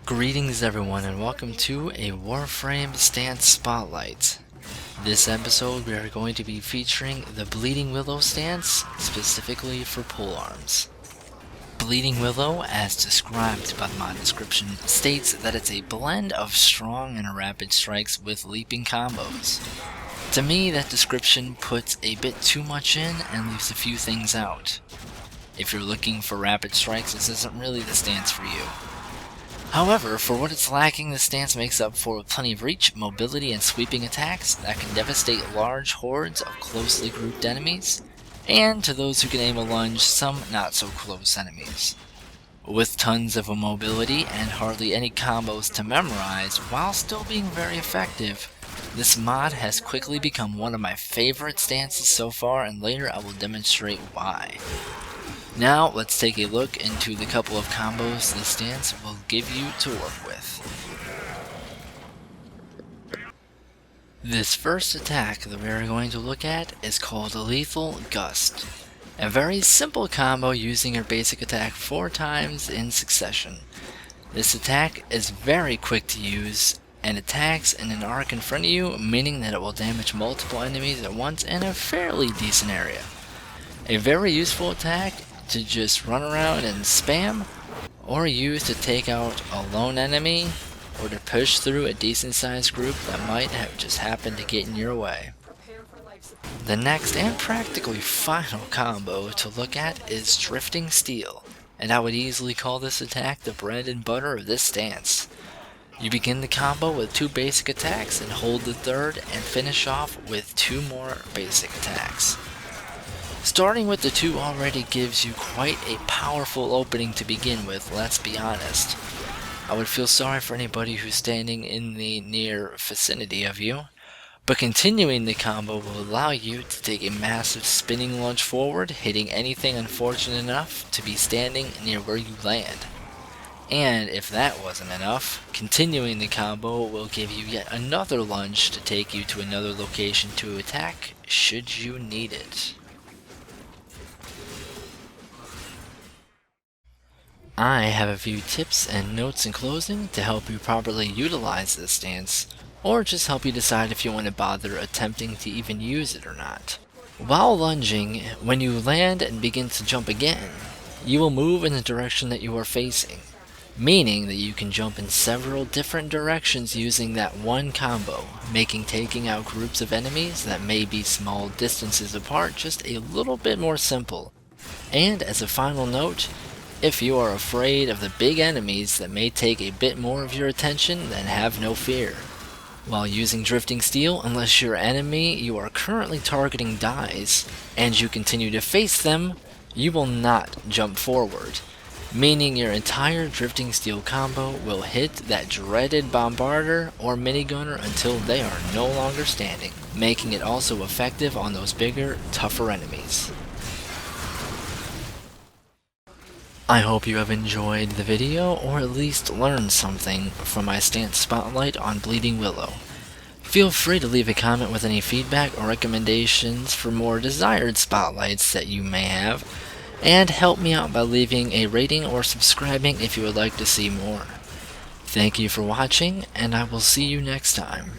Greetings everyone and welcome to a Warframe stance spotlight. This episode we are going to be featuring the Bleeding Willow stance, specifically for polearms. Bleeding Willow, as described by the mod description, states that it's a blend of strong and rapid strikes with leaping combos. To me, that description puts a bit too much in and leaves a few things out. If you're looking for rapid strikes, this isn't really the stance for you. However, for what it's lacking, this stance makes up for plenty of reach, mobility, and sweeping attacks that can devastate large hordes of closely grouped enemies, and to those who can aim a lunge, some not so close enemies. With tons of mobility and hardly any combos to memorize, while still being very effective, this mod has quickly become one of my favorite stances so far, and later I will demonstrate why. Now, let's take a look into the couple of combos this stance will give you to work with. This first attack that we are going to look at is called Lethal Gust. A very simple combo using your basic attack 4 times in succession. This attack is very quick to use and attacks in an arc in front of you, meaning that it will damage multiple enemies at once in a fairly decent area. A very useful attack to just run around and spam, or use to take out a lone enemy, or to push through a decent sized group that might have just happened to get in your way. The next and practically final combo to look at is Drifting Steel, and I would easily call this attack the bread and butter of this stance. You begin the combo with 2 basic attacks and hold the third and finish off with 2 more basic attacks. Starting with the 2 already gives you quite a powerful opening to begin with, let's be honest. I would feel sorry for anybody who's standing in the near vicinity of you, but continuing the combo will allow you to take a massive spinning lunge forward, hitting anything unfortunate enough to be standing near where you land. And if that wasn't enough, continuing the combo will give you yet another lunge to take you to another location to attack, should you need it. I have a few tips and notes in closing to help you properly utilize this stance, or just help you decide if you want to bother attempting to even use it or not. While lunging, when you land and begin to jump again, you will move in the direction that you are facing, meaning that you can jump in several different directions using that one combo, making taking out groups of enemies that may be small distances apart just a little bit more simple. And as a final note, if you are afraid of the big enemies that may take a bit more of your attention, then have no fear. While using Drifting Steel, unless your enemy you are currently targeting dies, and you continue to face them, you will not jump forward, meaning your entire Drifting Steel combo will hit that dreaded bombarder or minigunner until they are no longer standing, making it also effective on those bigger, tougher enemies. I hope you have enjoyed the video, or at least learned something from my stance spotlight on Bleeding Willow. Feel free to leave a comment with any feedback or recommendations for more desired spotlights that you may have, and help me out by leaving a rating or subscribing if you would like to see more. Thank you for watching, and I will see you next time.